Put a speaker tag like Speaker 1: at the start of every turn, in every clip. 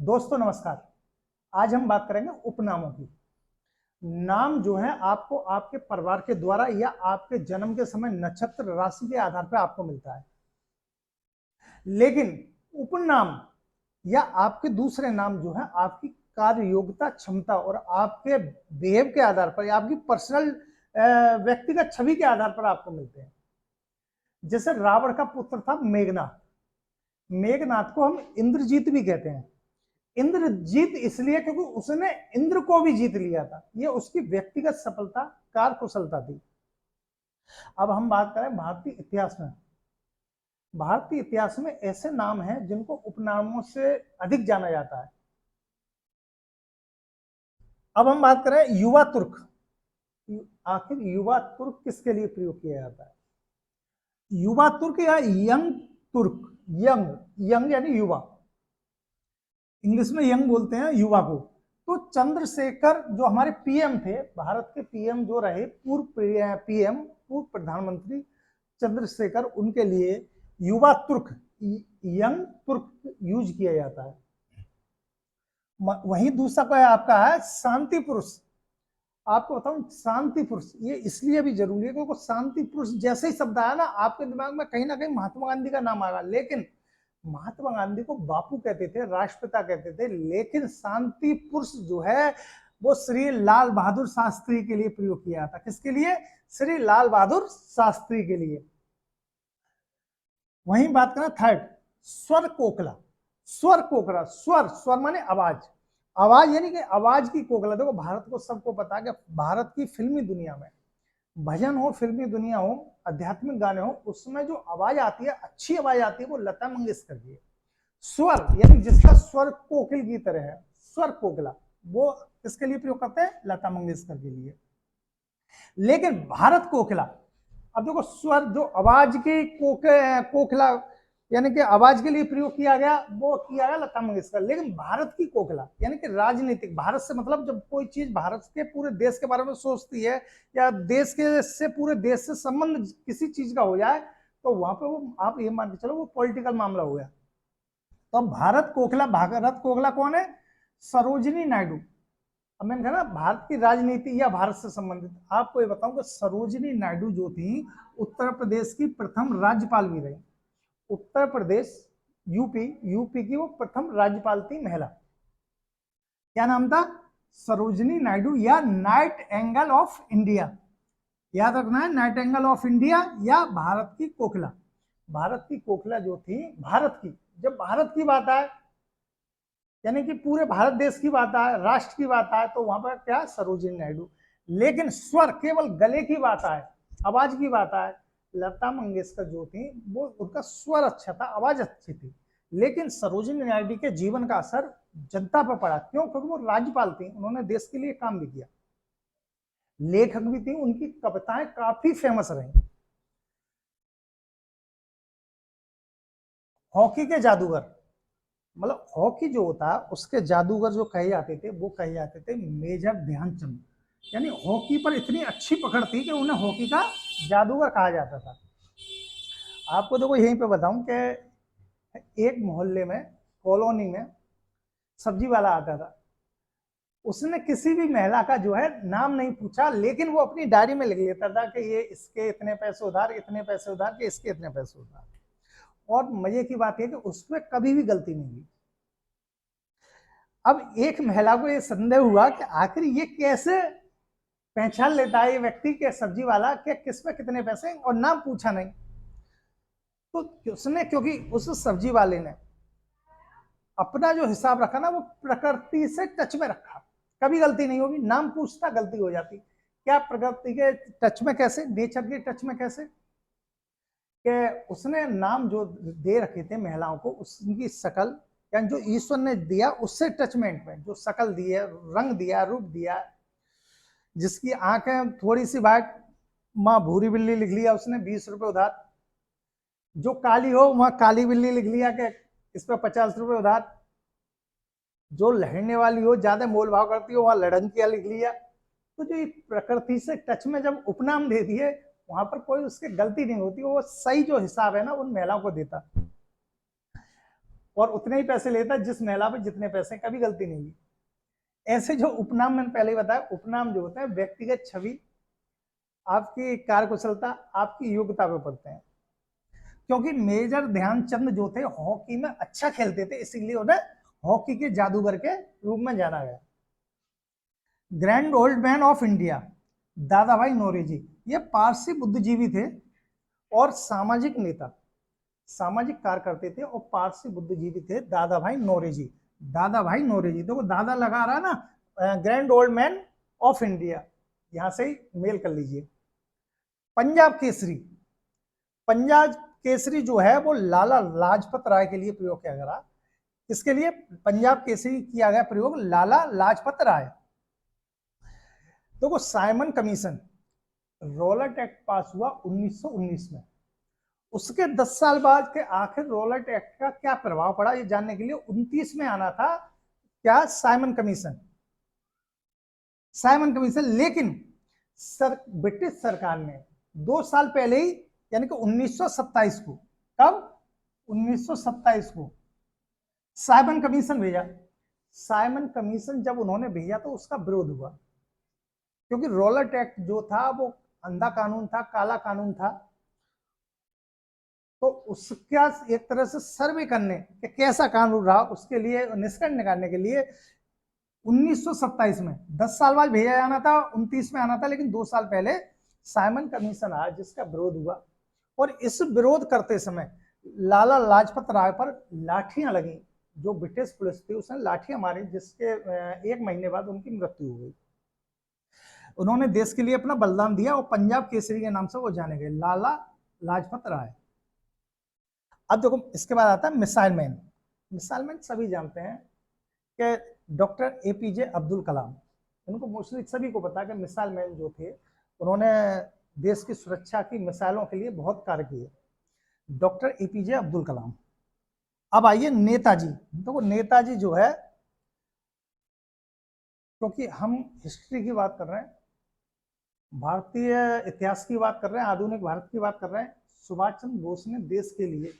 Speaker 1: दोस्तों नमस्कार। आज हम बात करेंगे उपनामों की। नाम जो है आपको आपके परिवार के द्वारा या आपके जन्म के समय नक्षत्र राशि के आधार पर आपको मिलता है, लेकिन उपनाम या आपके दूसरे नाम जो है आपकी कार्य योग्यता, क्षमता और आपके बिहेव के आधार पर या आपकी पर्सनल व्यक्तिगत छवि के आधार पर आपको मिलते हैं। जैसे रावण का पुत्र था मेघनाथ। मेघनाथ को हम इंद्रजीत भी कहते हैं। इंद्रजीत इसलिए क्योंकि उसने इंद्र को भी जीत लिया था। यह उसकी व्यक्तिगत सफलता, कार्य कुशलता थी। अब हम बात करें भारतीय इतिहास में। भारतीय इतिहास में ऐसे नाम हैं जिनको उपनामों से अधिक जाना जाता है। अब हम बात करें युवा तुर्क। आखिर युवा तुर्क किसके लिए प्रयोग किया जाता है? युवा तुर्क या यंग तुर्क। यंग यंग यानी युवा, इंग्लिश में यंग बोलते हैं युवा को। तो चंद्रशेखर जो हमारे पीएम थे, भारत के पीएम जो रहे, पूर्व पीएम, पूर्व प्रधानमंत्री चंद्रशेखर, उनके लिए युवा तुर्क, यंग तुर्क यूज किया जाता है। वहीं दूसरा क्या आपका है शांति पुरुष। आपको बताऊं शांति पुरुष ये इसलिए भी जरूरी है क्योंकि शांति पुरुष जैसे ही शब्द आया ना, आपके दिमाग में कहीं ना कहीं महात्मा गांधी का नाम आएगा। लेकिन महात्मा गांधी को बापू कहते थे, राष्ट्रपिता कहते थे, लेकिन शांति पुरुष जो है वो श्री लाल बहादुर शास्त्री के लिए प्रयोग किया था। किसके लिए? श्री लाल बहादुर शास्त्री के लिए। वहीं बात करें थर्ड, स्वर कोकिला। स्वर कोकिला, स्वर स्वर माने आवाज, आवाज यानी कि आवाज की कोकिला। देखो भारत को सबको पता है कि भारत की फिल्मी दुनिया में भजन हो, फिल्मी दुनिया हो, आध्यात्मिक गाने हो, उसमें जो आवाज आती है, अच्छी आवाज आती है, वो लता मंगेशकर की है। स्वर यानी जिसका स्वर कोकिल की तरह है, स्वर कोकिला, वो किसके लिए प्रयोग करते हैं? लता मंगेशकर के लिए। लेकिन भारत कोकिला, अब देखो स्वर जो आवाज की कोकिला यानी कि आवाज के लिए प्रयोग किया गया, वो किया गया लता मंगेशकर। लेकिन भारत की कोकिला यानी कि राजनीतिक, भारत से मतलब जब कोई चीज भारत के पूरे देश के बारे में सोचती है या देश के से पूरे देश से संबंध किसी चीज का हो जाए, तो वहां पे वो आप ये मान के चलो वो पॉलिटिकल मामला हो गया। तो भारत कोकिला कौन है? सरोजिनी नायडू। अब मैंने कहा ना भारत की राजनीति या भारत से संबंधित, आपको ये बताऊं कि सरोजिनी नायडू जो थी उत्तर प्रदेश की प्रथम राज्यपाल भी रही। उत्तर प्रदेश यूपी की वो प्रथम राज्यपाल थी महिला। क्या नाम था? सरोजिनी नायडू या नाइट एंगल ऑफ इंडिया। याद रखना है, नाइट एंगल ऑफ इंडिया या भारत की कोकिला। भारत की कोकिला जो थी, भारत की, जब भारत की बात आए यानी कि पूरे भारत देश की बात आए, राष्ट्र की बात आए, तो वहां पर क्या? सरोजिनी नायडू। लेकिन स्वर, केवल गले की बात आए, आवाज की बात आए, लता मंगेशकर जो थी वो उनका स्वर अच्छा था, आवाज अच्छी थी। लेकिन सरोजिनी नायडू के जीवन का असर जनता पर पड़ा। क्यों? क्योंकि वो राज्यपाल थी, उन्होंने देश के लिए काम भी किया, लेखक भी थी, उनकी कविताएं काफी फेमस रही। हॉकी के जादूगर, मतलब हॉकी जो होता है उसके जादूगर जो कहे जाते थे, वो कहे जाते थे मेजर ध्यानचंद। यानी हॉकी पर इतनी अच्छी पकड़ थी कि उन्हें हॉकी का जादूगर कहा जाता था। आपको देखो यहीं पे बताऊं कि एक मोहल्ले में, कॉलोनी में सब्जी वाला आता था। उसने किसी भी महिला का जो है नाम नहीं पूछा, लेकिन वो अपनी डायरी में लिख लेता था कि ये इसके इतने पैसे उधार, इतने पैसे उधार, कि इसके इतने पैसे उधार। और मजे की बात है कि उसमें कभी भी गलती नहीं हुई। अब एक महिला को ये संदेह हुआ कि आखिर ये कैसे पहचान लेता है ये व्यक्ति के सब्जी वाला कि किस में कितने पैसे, और नाम पूछा नहीं। तो उसने, क्योंकि उस सब्जी वाले ने अपना जो हिसाब रखा ना, वो प्रकृति से टच में रखा, कभी गलती नहीं होगी। नाम पूछता गलती हो जाती। क्या प्रकृति के टच में कैसे? नेचर के टच में कैसे? कि उसने नाम जो दे रखे थे महिलाओं को, उसकी शकल यानी जो ईश्वर ने दिया उससे टचमेंट में जो शकल दी है, रंग दिया, रूप दिया, जिसकी आंखें थोड़ी सी वाइट, माँ भूरी बिल्ली लिख लिया उसने, 20 रुपए उधार। जो काली हो वहां काली बिल्ली लिख लिया कि इस पर 50 रुपए उधार। जो लहरने वाली हो, ज्यादा मोल भाव करती हो, वहां लड़ंकिया लिख लिया। तो जो प्रकृति से टच में जब उपनाम दे दिए, वहां पर कोई उसकी गलती नहीं होती, वो सही जो हिसाब है ना उन महिलाओं को देता। और उतने ही पैसे लेता है जिस महिला पे जितने पैसे, कभी गलती नहीं हुई। ऐसे जो उपनाम मैंने पहले ही बताया, उपनाम जो होते हैं व्यक्तिगत छवि, आपकी कार्यकुशलता, आपकी योग्यता पे पड़ते हैं। क्योंकि मेजर ध्यानचंद जो थे हॉकी में अच्छा खेलते थे, इसीलिए उन्हें हॉकी के जादूगर के रूप में जाना गया। Grand old man of India दादा भाई नौरोजी, ये पारसी बुद्धिजीवी थे और सामाजिक नेता, सामाजिक कार्य करते थे और पारसी बुद्धिजीवी थे दादा भाई नौरोजी। दादा भाई नौरोजी, देखो दादा लगा रहा है ना, grand old man of India, यहां से ही मेल कर लीजिए। पंजाब केसरी, पंजाब केसरी जो है वो लाला लाजपत राय के लिए प्रयोग किया गया। किसके लिए पंजाब केसरी किया गया प्रयोग? लाला लाजपत राय। देखो साइमन कमीशन, रॉलेट एक्ट पास हुआ 1919 में, उसके 10 साल बाद के आखिर रॉलेट एक्ट का क्या प्रभाव पड़ा ये जानने के लिए 29 में आना था क्या? Simon commission, Simon commission. लेकिन ब्रिटिश सरकार ने 2 साल पहले ही, यानी कि 1927 को, कब? 1927 को साइमन कमीशन भेजा। साइमन कमीशन जब उन्होंने भेजा तो उसका विरोध हुआ, क्योंकि रॉलेट एक्ट जो था वो अंधा कानून था, काला कानून था। तो उसका एक तरह से सर्वे करने कि कैसा कानून रहा, उसके लिए निष्कर्ष निकालने के लिए 1927 में, 10 साल बाद भेजा जाना था, 29 में आना था, लेकिन 2 साल पहले साइमन कमीशन आया जिसका विरोध हुआ। और इस विरोध करते समय लाला लाजपत राय पर लाठियां लगी, जो ब्रिटिश पुलिस थी उसने लाठियां मारी, जिसके 1 महीने बाद उनकी मृत्यु हो गई। उन्होंने देश के लिए अपना बलिदान दिया और पंजाब केसरी के नाम से वो जाने गए, लाला लाजपत राय। अब देखो इसके बाद आता है मिसाइल मैन। मिसाइल मैन सभी जानते हैं कि डॉक्टर एपीजे अब्दुल कलाम, इनको मोस्टली सभी को पता है कि मिसाइल मैन जो थे उन्होंने देश की सुरक्षा की मिसाइलों के लिए बहुत कार्य किए, डॉक्टर एपीजे अब्दुल कलाम। अब आइए नेताजी। देखो नेताजी जो है, क्योंकि हम हिस्ट्री की बात कर रहे हैं, भारतीय इतिहास की बात कर रहे हैं, आधुनिक भारत की बात कर रहे हैं, सुभाष चंद्र बोस ने देश के लिए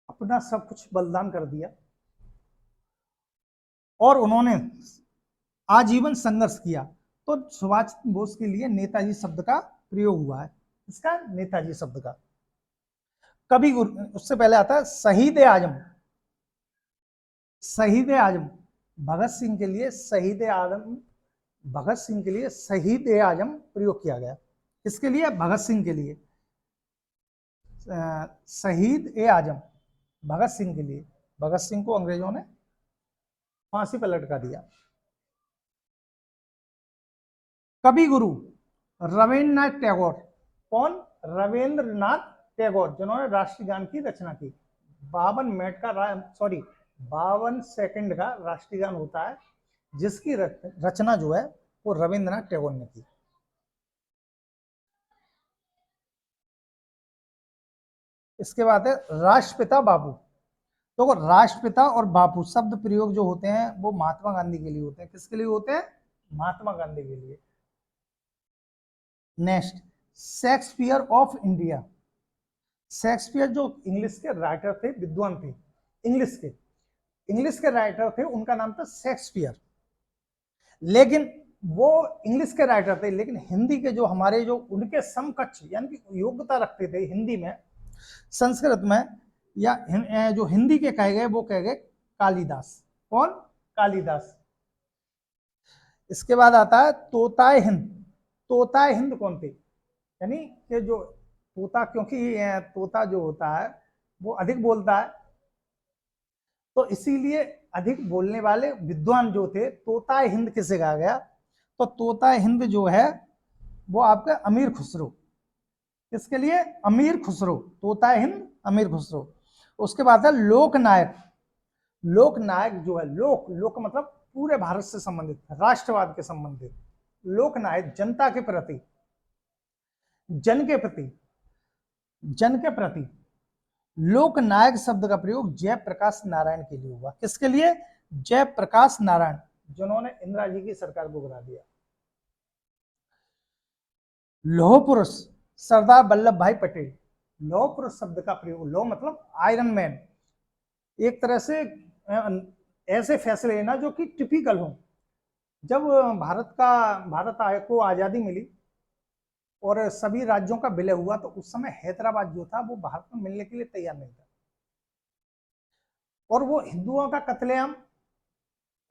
Speaker 1: अपना सब कुछ बलिदान कर दिया और उन्होंने आजीवन संघर्ष किया। तो सुभाष चंद्र बोस के लिए नेताजी शब्द का प्रयोग हुआ है। इसका नेताजी शब्द का कभी, उससे पहले आता है शहीद आजम। शहीद आजम भगत सिंह के लिए, शहीद आजम भगत सिंह के लिए शहीद आजम प्रयोग किया गया। इसके लिए भगत सिंह के लिए शहीद ए आजम, भगत सिंह के लिए। भगत सिंह को अंग्रेजों ने फांसी पर लटका दिया। कवि गुरु रविन्द्रनाथ टैगोर। कौन? रविन्द्रनाथ टैगोर, जिन्होंने राष्ट्रीय गान की रचना की। 52 मिनट का 52 सेकंड का राष्ट्रीय गान होता है, जिसकी रचना जो है वो रविन्द्रनाथ टैगोर ने की। इसके बाद है राष्ट्रपिता बापू। तो राष्ट्रपिता और बापू शब्द प्रयोग जो होते हैं वो महात्मा गांधी के लिए होते हैं। किसके लिए होते हैं? महात्मा गांधी के लिए। Next, Shakespeare of India. Shakespeare जो इंग्लिश के राइटर थे, विद्वान थे, इंग्लिश के राइटर थे, उनका नाम था शेक्सपियर। लेकिन वो इंग्लिश के राइटर थे, लेकिन हिंदी के जो हमारे जो उनके समकक्ष यानी कि योग्यता रखते थे हिंदी में, संस्कृत में, या जो हिंदी के कहे गए वो कहे गए कालिदास। कौन? कालिदास। इसके बाद आता है तोताए हिंद। तोताए हिंद कौन थे? यानी कि जो तोता, क्योंकि तोता जो होता है वो अधिक बोलता है, तो इसीलिए अधिक बोलने वाले विद्वान जो थे, तोताए हिंद किसे कहा गया? तो तोताए हिंद जो है वो आपका अमीर खुसरो। किसके लिए? अमीर खुसरो। तोताए हिंद अमीर खुसरो। उसके बाद है लोकनायक। लोकनायक जो है, लोक मतलब पूरे भारत से संबंधित, राष्ट्रवाद के संबंधित। लोकनायक जनता के प्रति, जन के प्रति, जन के प्रति। लोकनायक शब्द का प्रयोग जयप्रकाश नारायण के लिए हुआ। किसके लिए? जयप्रकाश नारायण, जिन्होंने इंदिरा जी की सरकार को गिरा दिया। लौह पुरुष सरदार वल्लभ भाई पटेल। लौह पुरुष शब्द का प्रयोग, लौह मतलब आयरन मैन, एक तरह से ऐसे फैसले लेना जो कि टिपिकल हो। जब भारत को आजादी मिली और सभी राज्यों का विलय हुआ, तो उस समय हैदराबाद जो था वो भारत में मिलने के लिए तैयार नहीं था, और वो हिंदुओं का कत्लेआम,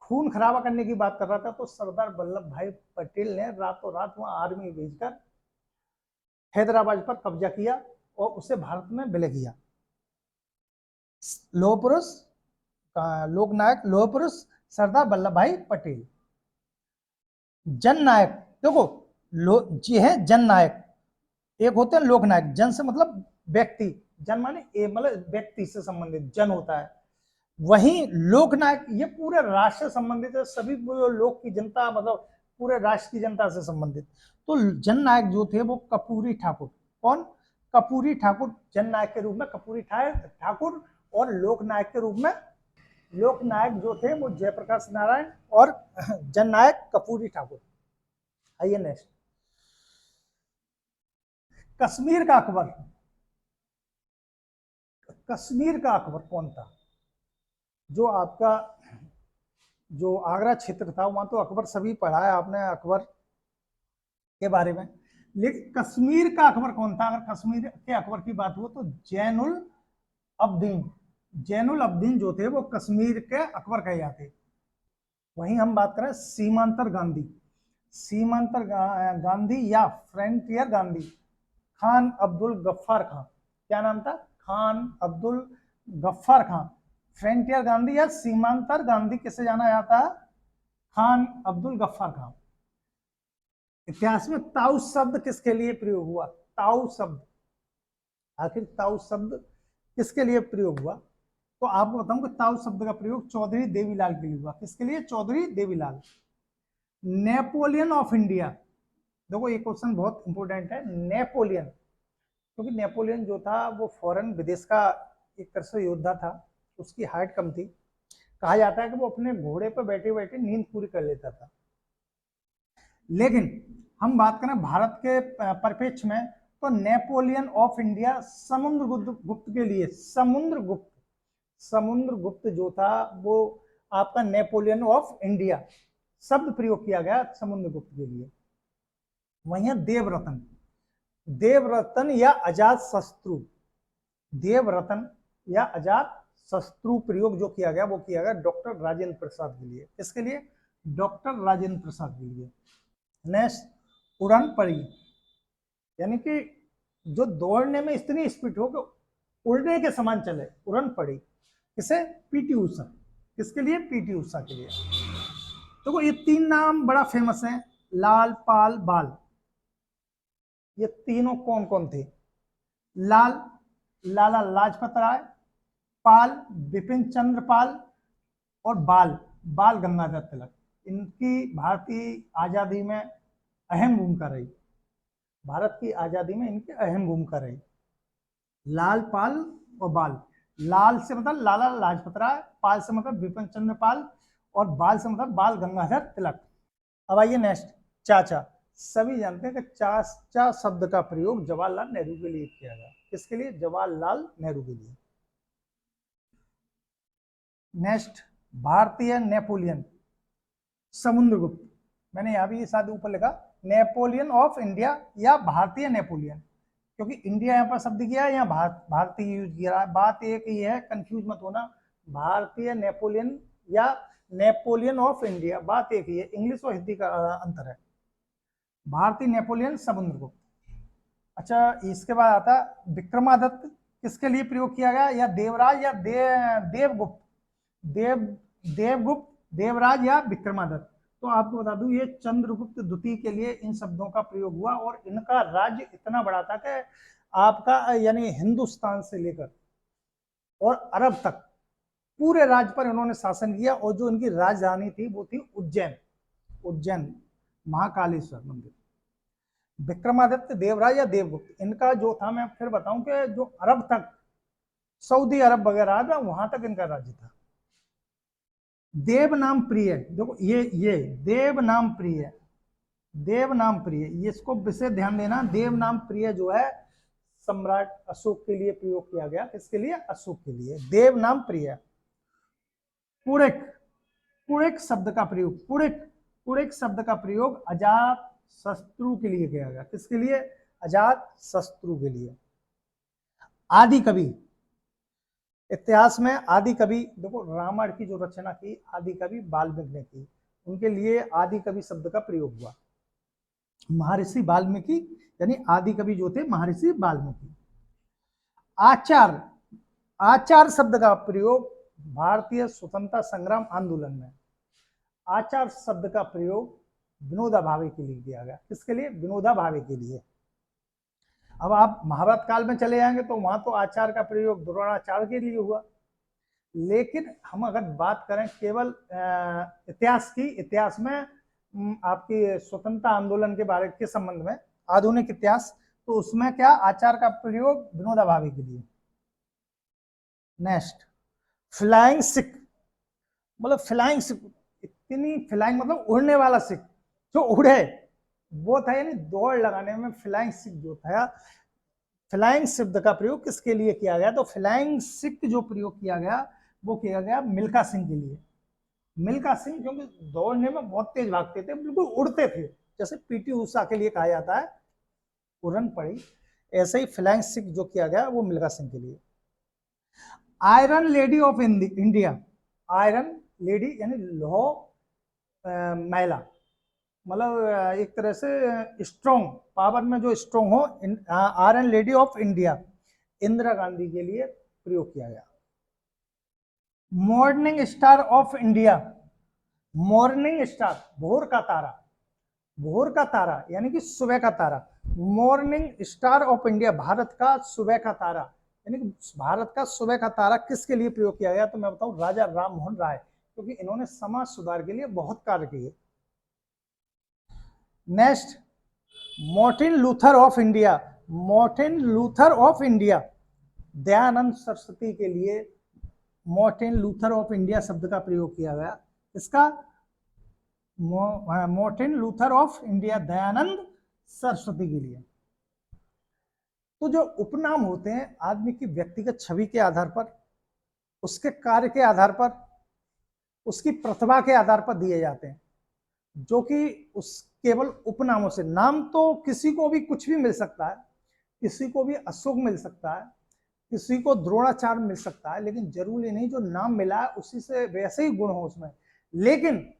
Speaker 1: खून खराबा करने की बात कर रहा था। तो सरदार वल्लभ भाई पटेल ने रातों रात वहां आर्मी भेजकर हैदराबाद पर कब्जा किया और उसे भारत में विलय किया। लौह पुरुष लोकनायक लौह पुरुष सरदार वल्लभ भाई पटेल। जननायक, देखो जी है जननायक, एक होते हैं लोकनायक, जन से मतलब व्यक्ति, जन माने मतलब व्यक्ति से संबंधित जन होता है, वहीं लोकनायक ये पूरे राष्ट्र से संबंधित है, सभी लोक की जनता, मतलब पूरे राष्ट्र की जनता से संबंधित। तो जननायक जो थे वो कर्पूरी ठाकुर, कौन? कर्पूरी ठाकुर, जननायक के रूप में कर्पूरी ठाकुर, और लोकनायक के रूप में, लोकनायक जो थे वो जयप्रकाश नारायण, और जननायक कर्पूरी ठाकुर। आइए नेक्स्ट, कश्मीर का अकबर। कश्मीर का अकबर कौन था? जो आपका जो आगरा क्षेत्र था वहां तो अकबर सभी पढ़ा है आपने अकबर के बारे में, लेकिन कश्मीर का अकबर कौन था? अगर कश्मीर के अकबर की बात हो तो जैनुल अब्दीन, जैनुल अब्दीन जो थे वो कश्मीर के अकबर कहे जाते। वहीं हम बात करें सीमांतर गांधी, सीमांतर गांधी या फ्रंटियर गांधी, खान अब्दुल गफ्फार खान, क्या नाम था? खान अब्दुल गफ्फार खान। फ्रंटियर गांधी या सीमांतर गांधी किसे जाना जाता है? खान अब्दुल गफ्फार खान। इतिहास में ताऊ शब्द किसके लिए प्रयोग हुआ? ताऊ शब्द, आखिर ताऊ शब्द किसके लिए प्रयोग हुआ? तो आपको बताऊं कि ताऊ शब्द का प्रयोग चौधरी देवीलाल के लिए हुआ। किसके लिए? Chaudhary Devilal. Napoleon of India, देखो ये क्वेश्चन बहुत इंपॉर्टेंट है। नेपोलियन, क्योंकि नेपोलियन जो था वो फॉरेन विदेश का एक तरह से योद्धा था, उसकी हाइट कम थी, कहा जाता है कि वो अपने घोड़े पर बैठे बैठे नींद पूरी कर लेता था। लेकिन हम बात करें भारत के परिप्रेक्ष्य में, तो नेपोलियन ऑफ इंडिया समुद्रगुप्त के लिए, समुद्रगुप्त जो था वो आपका नेपोलियन ऑफ इंडिया शब्द प्रयोग किया गया समुद्रगुप्त के लिए। वहीं देवरतन, देवरतन या अजात शत्रु, देवरतन या अजात शत्रु प्रयोग जो किया गया वो किया गया डॉक्टर राजेंद्र प्रसाद के लिए। किसके लिए? डॉक्टर राजेंद्र प्रसाद के लिए। नेक्स्ट, उड़न पड़ी, यानी कि जो दौड़ने में इतनी स्पीड हो कि उड़ने के समान चले, उड़न पड़ी। किसे? पीटी उषा। किसके लिए? पीटी उषा के लिए। तो ये तीन नाम बड़ा फेमस हैं, लाल, पाल, बाल। ये तीनों कौन कौन थे? लाल, लाला लाजपत राय, पाल, बिपिन चंद्र पाल, और बाल, बाल गंगाधर तिलक। इनकी भारतीय आजादी में अहम भूमिका रही, भारत की आजादी में इनकी अहम भूमिका रही। लाल, पाल और बाल। लाल से मतलब लाला लाजपत राय, पाल से मतलब बिपिन चंद्र पाल, और बाल से मतलब बाल गंगाधर तिलक। अब आइए नेक्स्ट, चाचा। सभी जानते हैं कि चाचा शब्द का प्रयोग जवाहरलाल नेहरू के लिए किया गया। किसके लिए? जवाहरलाल नेहरू के लिए। नेक्स्ट, भारतीय नेपोलियन, समुद्रगुप्त। मैंने यहां भी शायद ऊपर लिखा नेपोलियन ऑफ इंडिया या भारतीय नेपोलियन, क्योंकि इंडिया यहाँ पर शब्द किया है, यहाँ भारतीय यूज किया है। बात एक ही है, कंफ्यूज मत होना, भारतीय नेपोलियन या नेपोलियन ऑफ इंडिया बात एक ही है, इंग्लिश और हिंदी का अंतर है। भारतीय नेपोलियन समुद्रगुप्त। अच्छा, इसके बाद आता विक्रमादित्य, किसके लिए प्रयोग किया गया? या देवराज या देवगुप्त, देवगुप्त, देवराज या विक्रमादित्य। तो आपको बता दूं ये चंद्रगुप्त द्वितीय के लिए इन शब्दों का प्रयोग हुआ, और इनका राज्य इतना बड़ा था कि आपका यानी हिंदुस्तान से लेकर और अरब तक पूरे राज्य पर इन्होंने शासन किया, और जो इनकी राजधानी थी वो थी उज्जैन, उज्जैन महाकालेश्वर मंदिर। विक्रमादित्य, देवराज या देवगुप्त, इनका जो था, मैं फिर बताऊं कि जो अरब तक, सऊदी अरब वगैरह था वहां तक इनका राज्य था। देव नाम प्रिय, देखो ये देव नाम प्रिय, देव नाम प्रिय, ये इसको विशेष ध्यान देना। देव नाम प्रिय जो है सम्राट अशोक के लिए प्रयोग किया गया। किसके लिए? अशोक के लिए। देव नाम प्रिय। पुड़िक, पुड़िक शब्द का प्रयोग, पुड़िक, पुड़िक शब्द का प्रयोग अजात शत्रु के लिए किया गया। किसके लिए? अजात शत्रु के लिए। आदि कवि, इतिहास में आदि कवि, देखो रामायण की जो रचना की आदि कवि वाल्मीकि ने की, उनके लिए आदि कवि शब्द का प्रयोग हुआ। महर्षि वाल्मीकि यानी आदि कवि जो थे महर्षि वाल्मीकि। आचार, आचार शब्द का प्रयोग भारतीय स्वतंत्रता संग्राम आंदोलन में आचार शब्द का प्रयोग विनोबा भावे के लिए किया गया। किसके लिए? विनोबा भावे के लिए। अब आप महाभारत काल में चले जाएंगे तो वहां तो आचार का प्रयोग द्रोणाचार्य के लिए हुआ। लेकिन हम अगर बात करें केवल इतिहास की, इतिहास में आपकी स्वतंत्रता आंदोलन के बारे के संबंध में आधुनिक इतिहास, तो उसमें क्या आचार का प्रयोग विनोबा भावे के लिए। नेक्स्ट, फ्लाइंग सिख, मतलब फ्लाइंग सिख, इतनी फ्लाइंग मतलब उड़ने वाला सिख जो उड़े, वो था, यानी दौड़ लगाने में फ्लाइंग सिख जो था। फ्लाइंग शब्द का प्रयोग किसके लिए किया गया? तो फ्लाइंग सिख जो प्रयोग किया गया वो किया गया मिल्खा सिंह के लिए। मिल्खा सिंह क्योंकि दौड़ने में बहुत तेज भागते थे, बिल्कुल उड़ते थे, जैसे पीटी उषा के लिए कहा जाता है उड़न पड़ी, ऐसे ही फ्लाइंग सिख जो किया गया वो मिल्खा सिंह के लिए। Iron lady of India, iron lady यानी लौह महिला, मतलब एक तरह से स्ट्रॉन्ग, पावर में जो स्ट्रॉन्ग हो, iron lady of India Indira Gandhi के लिए प्रयोग किया गया। Morning star of India, morning star भोर का तारा, भोर का तारा यानी कि सुबह का तारा। Morning star of India Bharat का सुबह का तारा, यानी कि भारत का सुबह का तारा किसके लिए प्रयोग किया गया? तो मैं बताऊं राजा राम मोहन राय, क्योंकि इन्होंने समाज सुधार के लिए बहुत कार्य किए। Next, Martin Luther of India, Martin Luther of India Dayanand Saraswati के लिए मार्टिन लूथर ऑफ इंडिया शब्द का प्रयोग किया गया। इसका Martin Luther of India Dayanand Saraswati के लिए। तो जो उपनाम होते हैं आदमी की व्यक्तिगत छवि के आधार पर, उसके कार्य के आधार पर, उसकी प्रतिभा के आधार पर दिए जाते हैं, जो कि उस केवल उपनामों से। नाम तो किसी को भी कुछ भी मिल सकता है, किसी को भी अशोक मिल सकता है, किसी को द्रोणाचार्य मिल सकता है, लेकिन जरूरी नहीं जो नाम मिला है उसी से वैसे ही गुण हो उसमें। लेकिन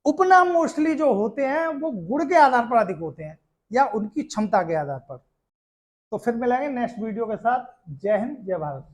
Speaker 1: उपनाम मोस्टली जो होते हैं वो गुण के आधार पर अधिक होते हैं या उनकी क्षमता के आधार पर। तो फिर मिलेंगे नेक्स्ट वीडियो के साथ। जय हिंद, जय भारत।